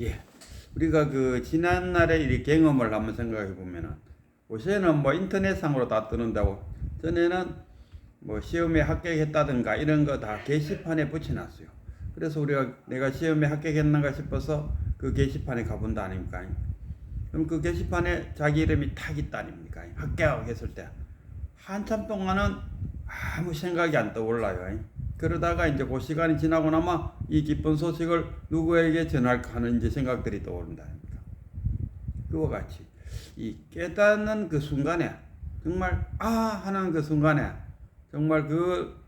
예. 우리가 그 지난날에 이 경험을 한번 생각해 보면은 요새는 뭐 인터넷상으로 다 뜨는다고 전에는 뭐 시험에 합격했다든가 이런 거 다 게시판에 붙여놨어요. 그래서 우리가 내가 시험에 합격했는가 싶어서 그 게시판에 가본다 아닙니까? 그럼 그 게시판에 자기 이름이 탁 있다 아닙니까? 합격했을 때 한참 동안은 아무 생각이 안 떠올라요. 그러다가 이제 그 시간이 지나고 나면 이 기쁜 소식을 누구에게 전할까 하는 이제 생각들이 떠오른다 아닙니까? 그와 같이 이 깨닫는 그 순간에 정말 아 하는 그 순간에 정말 그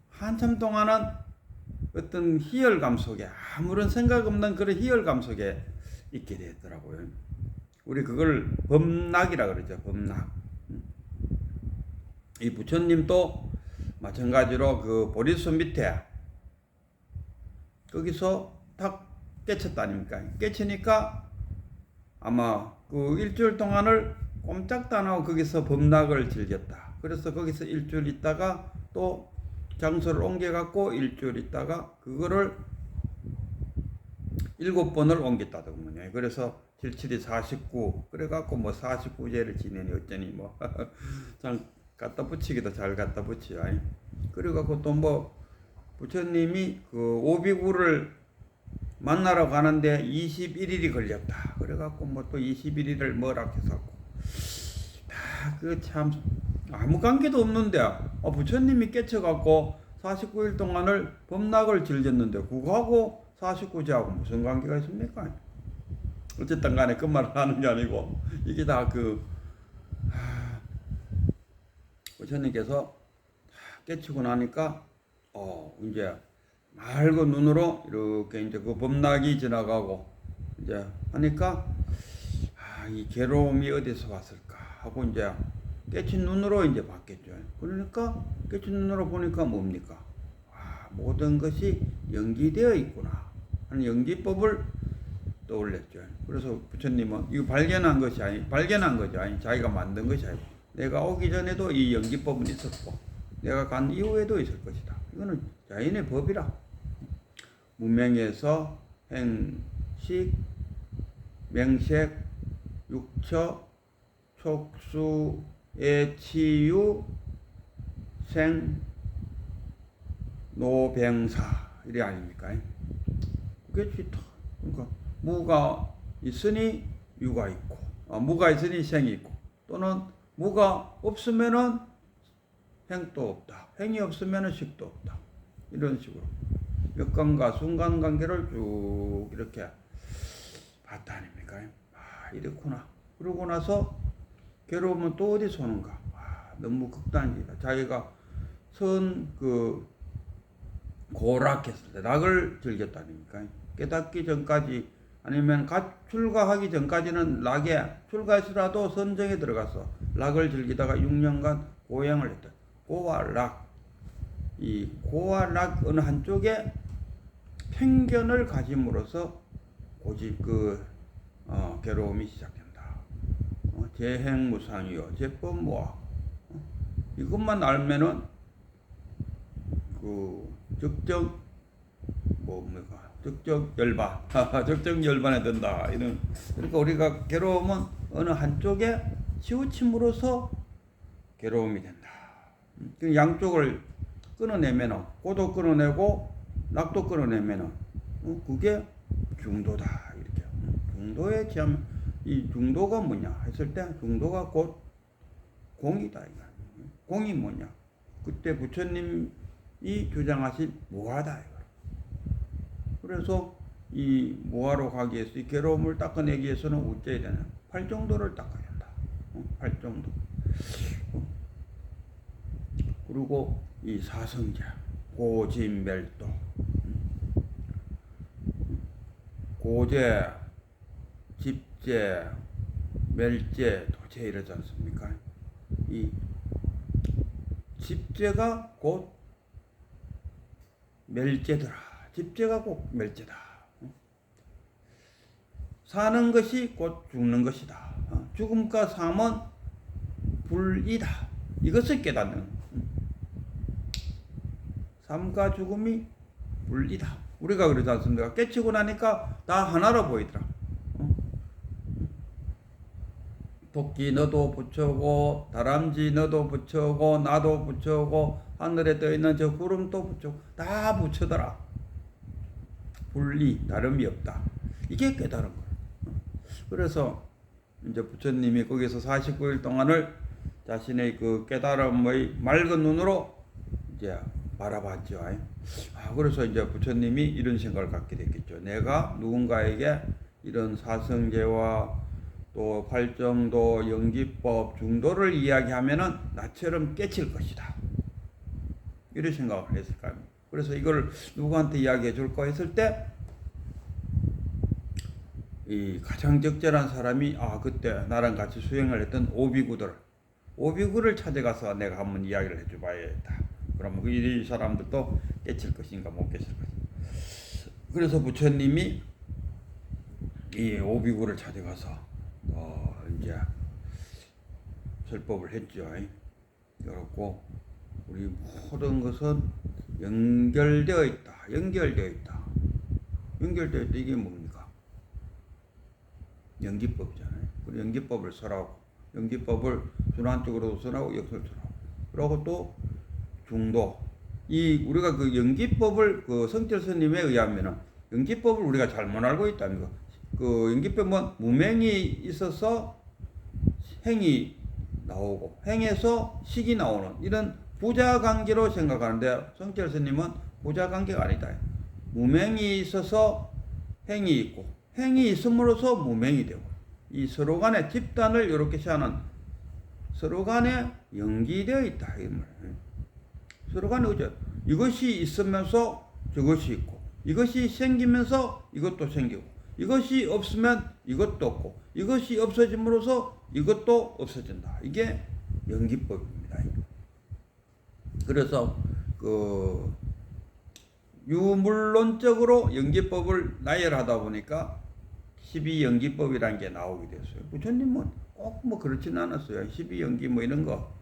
한참 동안은 어떤 희열감 속에 아무런 생각 없는 그런 희열감 속에 있게 되더라고요. 우리 그걸 범락이라 그러죠. 범락. 이 부처님도 마찬가지로 그 보리수 밑에 거기서 탁 깨쳤다 아닙니까? 깨치니까 아마 그 일주일 동안을 꼼짝도 안 하고 거기서 범락을 즐겼다. 그래서 거기서 일주일 있다가 또 장소를 옮겨갖고 일주일 있다가 그거를 7번을 옮겼다더군요. 그래서 77이 49 그래갖고 뭐 49제를 지내니 어쩌니 뭐 참 갖다 붙이기도 잘 갖다 붙이요. 그래갖고 또 뭐 부처님이 그 오비구를 만나러 가는데 21일이 걸렸다. 그래갖고 뭐 또 21일을 뭐라 해서 그 참 아무 관계도 없는데 부처님이 깨쳐갖고 49일 동안을 범락을 즐겼는데 그거하고 49제하고 무슨 관계가 있습니까? 어쨌든 간에 그 말을 하는 게 아니고 이게 다 그 부처님께서 깨치고 나니까 이제 맑은 눈으로 이렇게 이제 그 범락이 지나가고 이제 하니까 이 괴로움이 어디서 왔을까 하고 이제 깨친 눈으로 이제 봤겠죠. 그러니까 깨친 눈으로 보니까 뭡니까? 모든 것이 연기되어 있구나 하는 연기법을 떠올렸죠. 그래서 부처님은 이거 발견한 것이 발견한 거죠. 자기가 만든 것이 아니고 내가 오기 전에도 이 연기법은 있었고 내가 간 이후에도 있을 것이다. 이거는 자연의 법이라. 무명에서 행식, 명색, 육처, 촉수, 치유, 생, 노병사 이래 아닙니까? 그게 좋다. 그러니까 무가 있으니 유가 있고, 무가 있으니 생이 있고, 또는 무가 없으면은 행도 없다. 행이 없으면은 식도 없다. 이런 식으로 역관과 순간 관계를 쭉 이렇게 봤다 아닙니까? 이렇구나. 그러고 나서 괴로움은 또 어디서 오는가? 너무 극단이다. 자기가 그 고락했을 때 락을 즐겼다 아닙니까? 깨닫기 전까지 아니면 출가하기 전까지는 락에 출가했으라도 선정에 들어가서 락을 즐기다가 6년간 고행을 했다. 고와 락. 이 고와 락 어느 한쪽에 편견을 가짐으로써 고집 괴로움이 시작된다. 재행무상이요, 제법무아. 이것만 알면은 그 적적 열반, 적적 열반에 든다. 이런. 그러니까 우리가 괴로움은 어느 한쪽에 치우침으로써 괴로움이 된다. 양쪽을 끊어내면은 고도 끊어내고 낙도 끊어내면은 그게 중도다. 이렇게. 중도에 취하면 이 중도가 뭐냐 했을 때 중도가 곧 공이다. 공이 뭐냐? 그때 부처님이 주장하신 무아다. 그래서 이 무아로 가기 위해서 이 괴로움을 닦아내기 위해서는 어째야 되나? 8정도를 닦아야 된다. 8정도. 그리고 이 사성제, 고진멸도, 고제, 집제, 멸제, 도제 이러지 않습니까? 이 집제가 곧 멸제더라. 집제가 곧 멸제다. 사는 것이 곧 죽는 것이다. 죽음과 삶은 불이다. 이것을 깨닫는. 삶과 죽음이 불이다. 우리가 그러지 않습니까? 깨치고 나니까 다 하나로 보이더라. 토끼 너도 붙여고, 다람쥐 너도 붙여고, 나도 붙여고, 하늘에 떠있는 저 구름도 붙여고, 다 붙여더라. 분리, 다름이 없다. 이게 깨달은 거예요. 그래서 이제 부처님이 거기서 49일 동안을 자신의 그 깨달음의 맑은 눈으로 이제 바라봤죠. 그래서 이제 부처님이 이런 생각을 갖게 됐겠죠. 내가 누군가에게 이런 사성제와 또 활정도, 연기법, 중도를 이야기하면은 나처럼 깨칠 것이다. 이런 생각을 했을까요? 그래서 이걸 누구한테 이야기해 줄까 했을 때, 이 가장 적절한 사람이 그때 나랑 같이 수행을 했던 오비구를 찾아가서 내가 한번 이야기를 해줘봐야겠다. 그러면 이 사람들도 깨칠 것인가 못 깨칠 것인가. 그래서 부처님이 이 오비구를 찾아가서 이제 설법을 했죠. 그렇고 우리 모든 것은 연결되어 있다. 이게 뭡니까? 연기법이잖아요. 우리 연기법을 설하고, 연기법을 순환적으로도 설하고 역설적으로 설하고, 그리고 또 중도. 이 우리가 그 연기법을 그 성철 스님에 의하면은 연기법을 우리가 잘못 알고 있다는 거. 그 연기법은 무명이 있어서 행이 나오고 행에서 식이 나오는 이런 부자관계로 생각하는데, 성철 스님은 부자관계가 아니다. 무명이 있어서 행이 있고 행이 있음으로써 무명이 되고, 이 서로 간의 집단을 이렇게 시하는 서로 간에 연기되어 있다. 이 말이에요. 서로 간에 이것이 있으면서 저것이 있고, 이것이 생기면서 이것도 생기고, 이것이 없으면 이것도 없고, 이것이 없어짐으로써 이것도 없어진다. 이게 연기법입니다. 그래서 그 유물론적으로 연기법을 나열하다 보니까 12연기법이라는 게 나오게 됐어요. 부처님은 꼭 뭐 그렇지는 않았어요. 12연기 뭐 이런 거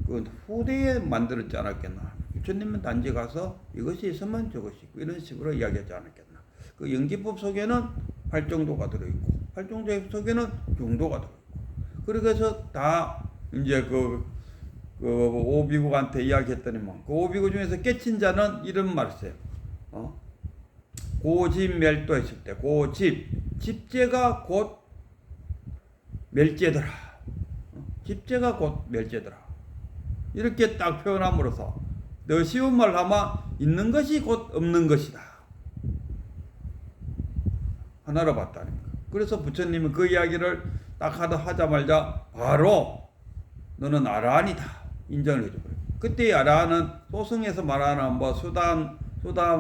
그 후대에 만들었지 않았겠나. 부처님은 단지 가서 이것이 있으면 저것이 있고 이런 식으로 이야기하지 않았겠나. 그 연기법 속에는 활정도가 들어있고, 활정도 속에는 중도가 들어있고, 그래서 다 이제 그 오비국한테 이야기했더니만, 그 오비국 중에서 깨친 자는 이런 말을 써요. 고집멸도 했을 때, 집재가 곧 멸제더라. 집재가 곧 멸제더라. 이렇게 딱 표현함으로써 더 쉬운 말로 하면 있는 것이 곧 없는 것이다. 하나로 봤다니까. 그래서 부처님은 그 이야기를 딱 하자마자 바로 너는 아라한이다 인정을 해줘버려요. 그때 아라한은 소승에서 말하는 뭐 수담,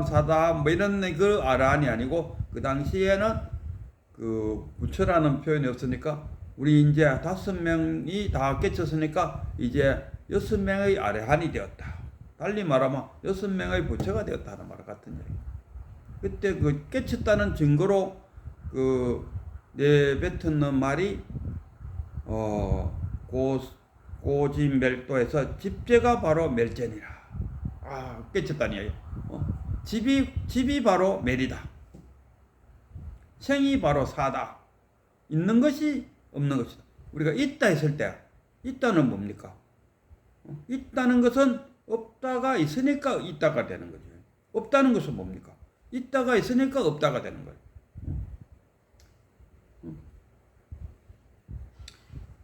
사담 뭐 이런 그 아라한이 아니고, 그 당시에는 그 부처라는 표현이 없으니까 우리 이제 5명이 다 깨쳤으니까 이제 6명의 아라한이 되었다. 달리 말하면 6명의 부처가 되었다는 말 같은 얘기. 그때 그 깨쳤다는 증거로 그 내뱉는 말이 고집멸도에서 집재가 바로 멸제니라. 깨쳤다니 얘기. 집이 바로 멸이다. 생이 바로 사다. 있는 것이 없는 것이다. 우리가 있다 했을 때, 있다는 뭡니까? 있다는 것은 없다가 있으니까 있다가 되는 거죠. 없다는 것은 뭡니까? 있다가 있으니까 없다가 되는 거예요.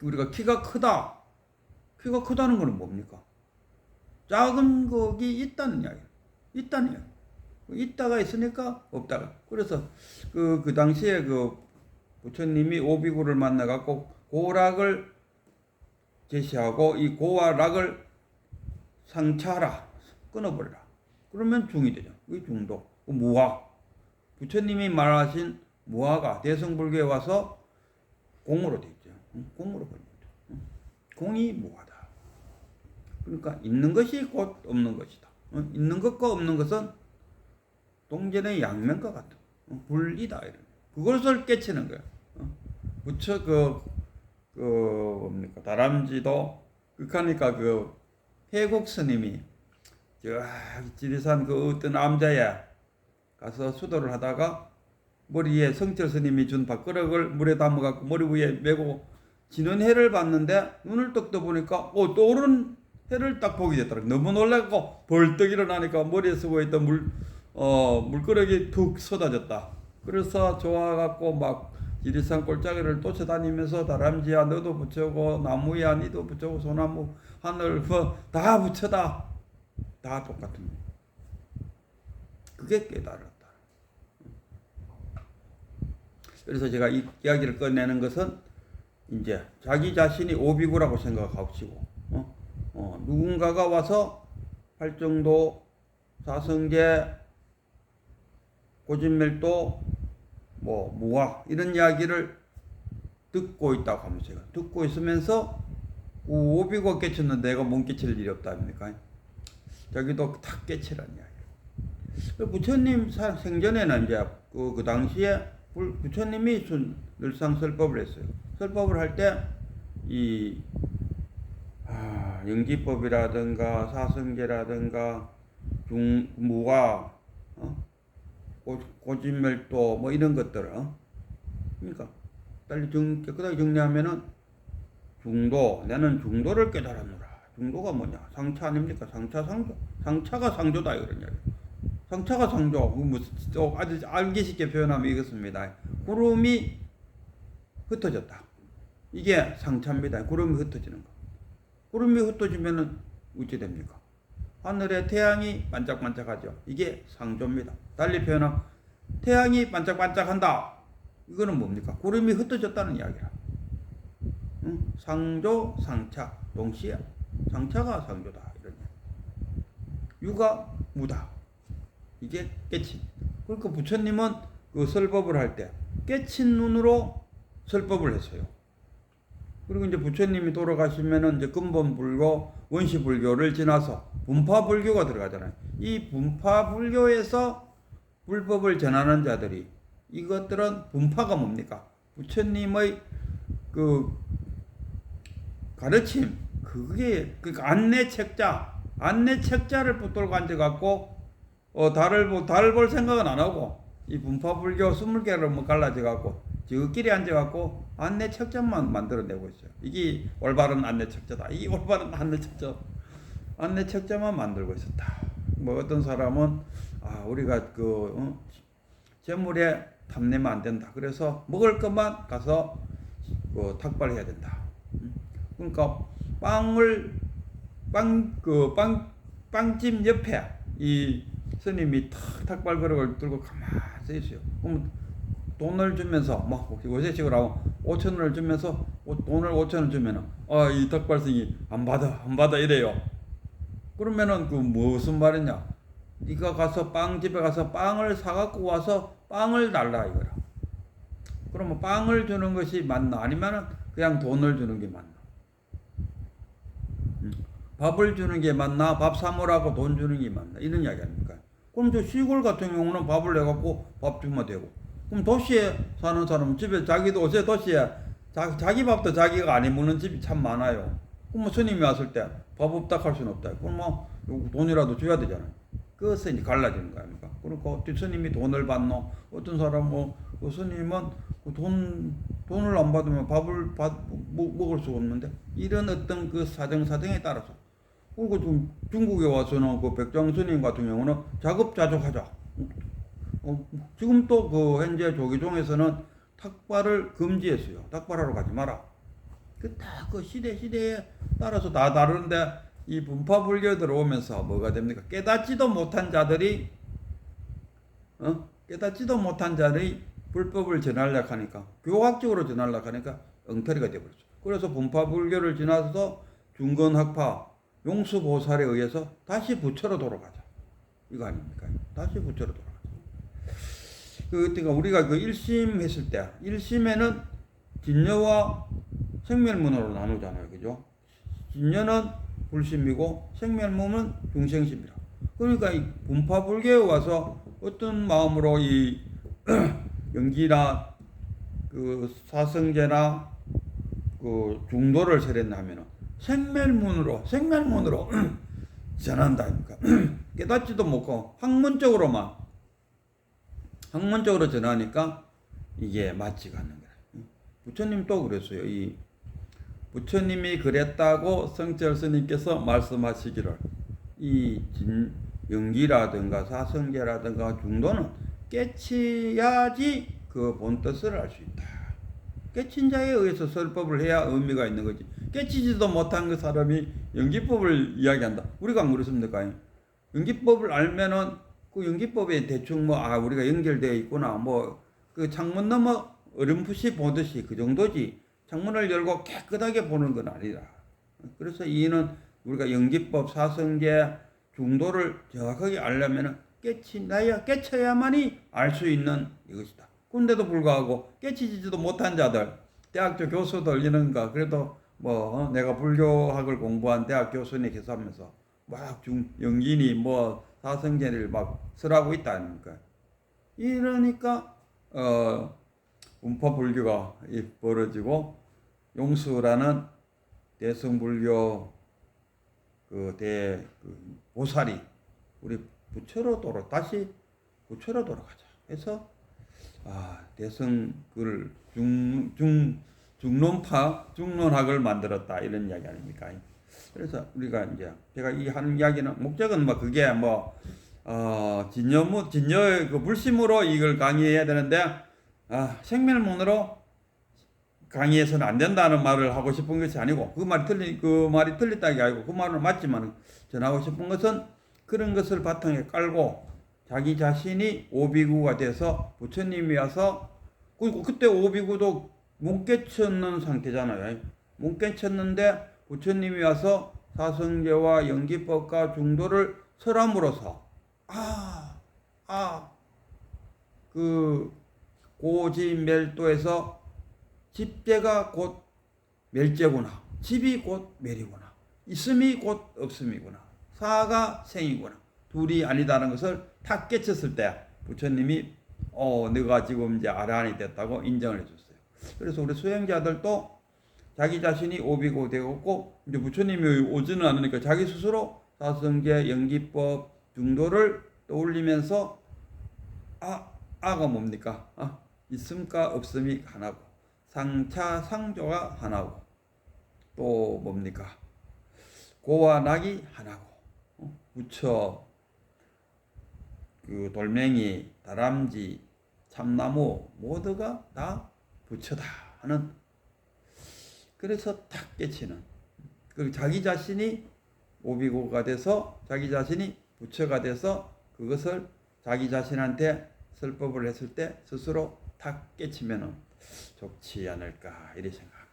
우리가 키가 크다는 것은 뭡니까? 작은 것이 있다는 이야기예요. 있다가 있으니까 없다가. 그래서 그 당시에 그 부처님이 오비구를 만나갖고 고락을 제시하고, 이 고와 락을 상차하라, 끊어버리라. 그러면 중이 되죠. 이 중도, 무화. 부처님이 말하신 무화가 대성불교에 와서 공으로 돼 있죠. 공으로 버린 거죠. 공이 무화다. 그러니까 있는 것이 곧 없는 것이다. 있는 것과 없는 것은 동전의 양면과 같은 분리다. 이런 그것을 깨치는 거예요. 부처 뭡니까 다람쥐도 그러니까 그 해국 스님이 저 지리산 그 어떤 남자야 가서 수도를 하다가 머리에 성철 스님이 준 밥그릇을 물에 담아갖고 머리 위에 메고 지는 해를 봤는데 눈을 떡 떠보니까 떠오른 해를 딱 보게 됐더라고. 너무 놀라고 벌떡 일어나니까 머리에 쓰고 있던 물그릇이 툭 쏟아졌다. 그래서 좋아갖고 막 지리산 골짜기를 쫓아다니면서 다람쥐야 너도 붙여고 나무야 니도 붙여고 소나무 하늘 다 붙여다. 다 똑같은 거예요. 그게 깨달았다. 그래서 제가 이 이야기를 꺼내는 것은 이제 자기 자신이 오비구라고 생각하시고 누군가가 와서 팔정도, 사성제, 고진멸도, 무화 이런 이야기를 듣고 있다고 하면 제가 듣고 있으면서 오비구가 깨쳤는데 내가 못 깨칠 일이 없다 아닙니까? 자기도 탁 깨치라는 이야기. 부처님 생전에는 이제 그 당시에 부처님이 늘상 설법을 했어요. 설법을 할 때 이 영지법이라든가 사성제라든가 무화, 고진멸도 이런 것들을 그러니까 빨리 깨끗하게 정리하면은 중도, 나는 중도를 깨달았노라. 중도가 뭐냐? 상차 아닙니까? 상차 상조. 상차가 상조다 이런 이야기. 상차가 상조. 아주 알기 쉽게 표현하면 이것입니다. 구름이 흩어졌다. 이게 상차입니다. 구름이 흩어지는 거. 구름이 흩어지면은 어찌 됩니까? 하늘에 태양이 반짝반짝하죠. 이게 상조입니다. 달리 표현하면 태양이 반짝반짝한다. 이거는 뭡니까? 구름이 흩어졌다는 이야기라. 상조, 상차 동시에 상차가 상조다 이런 이야기. 유가 무다. 이게 깨친. 그러니까 부처님은 그 설법을 할 때 깨친 눈으로 설법을 했어요. 그리고 이제 부처님이 돌아가시면은 이제 근본불교, 원시불교를 지나서 분파불교가 들어가잖아요. 이 분파불교에서 불법을 전하는 자들이 이것들은 분파가 뭡니까? 부처님의 그 가르침, 그게 그러니까 안내책자를 붙들고 앉아갖고 달을 볼 생각은 안 하고 이 분파불교 20개를 갈라져갖고 저끼리 앉아갖고 안내책자만 만들어내고 있어요. 이게 올바른 안내책자다. 이게 올바른 안내책자만 만들고 있었다. 어떤 사람은 우리가 재물에 탐내면 안 된다. 그래서 먹을 것만 가서 탁발해야 된다. 그러니까 빵집 옆에 이 스님이 탁발 그릇을 들고 가만히 있어요. 그럼 돈을 주면서 요새식으로 하면 5,000원을 주면서 돈을 5,000원 주면은 이 탁발스님이 안 받아 이래요. 그러면은 그 무슨 말이냐? 네가 가서 빵집에 가서 빵을 사갖고 와서 빵을 달라 이거라. 그러면 빵을 주는 것이 맞나? 아니면은 그냥 돈을 주는 게 맞나? 밥을 주는 게 맞나? 밥 사먹으라고 돈 주는 게 맞나? 이런 이야기 아닙니까? 그럼 저 시골 같은 경우는 밥을 내갖고 밥 주면 되고, 그럼 도시에 사는 사람은 집에 자기도 어제 도시에 자기 밥도 자기가 안 해먹는 집이 참 많아요. 그럼 스님이 왔을 때 밥 없다 할 수는 없다. 그럼 돈이라도 줘야 되잖아요. 그것은 이제 갈라지는 거 아닙니까? 그러니까 스님이 돈을 받노? 어떤 사람은 스님은 돈을 안 받으면 밥을 먹을 수가 없는데, 이런 어떤 그 사정에 따라서. 그리고 중국에 와서는 그 백장 스님 같은 경우는 자급자족하자. 지금 또 그 현재 조계종에서는 탁발을 금지했어요. 탁발하러 가지 마라. 그 시대에 따라서 다 다른데, 이 분파불교 들어오면서 뭐가 됩니까? 깨닫지도 못한 자들이 불법을 전하려고 하니까, 교학적으로 전하려고 하니까 엉터리가 되어버렸어요. 그래서 분파불교를 지나서 중건학파, 용수보살에 의해서 다시 부처로 돌아가자. 이거 아닙니까? 다시 부처로 돌아가자. 그러니까 우리가 그 1심 했을 때, 1심에는 진여와 생멸문으로 나누잖아요. 그죠? 진여는 불심이고 생멸문은 중생심이라. 그러니까 이 분파불교에 와서 어떤 마음으로 이 영지나 그 사성제나 그 중도를 세렸나 하면은 생멸문으로 전한다 아닙니까? 깨닫지도 못하고 학문적으로만 학문적으로 전하니까 이게 맞지가 않는 거야. 부처님 또 그랬어요. 이 부처님이 그랬다고 성철 스님께서 말씀하시기를 이 연기라든가 사성계라든가 중도는 깨치야지 그 본뜻을 알 수 있다. 깨친 자에 의해서 설법을 해야 의미가 있는 거지. 깨치지도 못한 그 사람이 연기법을 이야기한다. 우리가 안 그렇습니까? 연기법을 알면은 그 연기법에 대충 뭐 우리가 연결되어 있구나 뭐 그 창문 너머 어렴풋이 보듯이 그 정도지. 창문을 열고 깨끗하게 보는 건 아니라. 그래서 이는 우리가 연기법, 사성계, 중도를 정확하게 알려면은 깨쳐야만이 알 수 있는 이것이다. 그런데도 불구하고 깨치지도 못한 자들, 대학교 교수들 이런가 그래도 뭐 내가 불교학을 공부한 대학 교수님 계산하면서 막 연기니 뭐 사성계를 막 설하고 있다 아닙니까? 이러니까 운파 불교가 벌어지고 용수라는 대승불교 그 보살이 우리 부처로 다시 부처로 돌아가자 해서 대승을 중론학을 만들었다 이런 이야기 아닙니까? 그래서 우리가 이제 제가 이 하는 이야기는 목적은 뭐 그게 뭐 진여의 그 불심으로 이걸 강의해야 되는데 생멸문으로 강의해서는 안 된다는 말을 하고 싶은 것이 아니고 그 말이 틀렸다기 아니고 그 말은 맞지만 전하고 싶은 것은 그런 것을 바탕에 깔고 자기 자신이 오비구가 돼서 부처님이 와서 그때 오비구도 못 깨쳤는 상태잖아요. 못 깨쳤는데 부처님이 와서 사성제와 연기법과 중도를 설함으로써 그 고지멸도에서 집재가 곧 멸재구나. 집이 곧 멸이구나. 있음이 곧 없음이구나. 사가 생이구나. 둘이 아니다는 것을 다 깨쳤을 때 부처님이 너가 지금 이제 아라한이 됐다고 인정을 해줬어요. 그래서 우리 수행자들도 자기 자신이 오비고 되었고 이제 부처님이 오지는 않으니까 자기 스스로 사성제, 연기법, 중도를 떠올리면서 아가 뭡니까? 있음과 없음이 하나고 상차 상조가 하나고 또 뭡니까? 고와 낙이 하나고 부처 그 돌멩이 다람쥐 참나무 모두가 다 부처다 하는 그래서 탁 깨치는 그 자기 자신이 오비고가 돼서 자기 자신이 부처가 돼서 그것을 자기 자신한테 설법을 했을 때 스스로 탁 깨치면은 좋지 않을까 이렇게 생각합니다.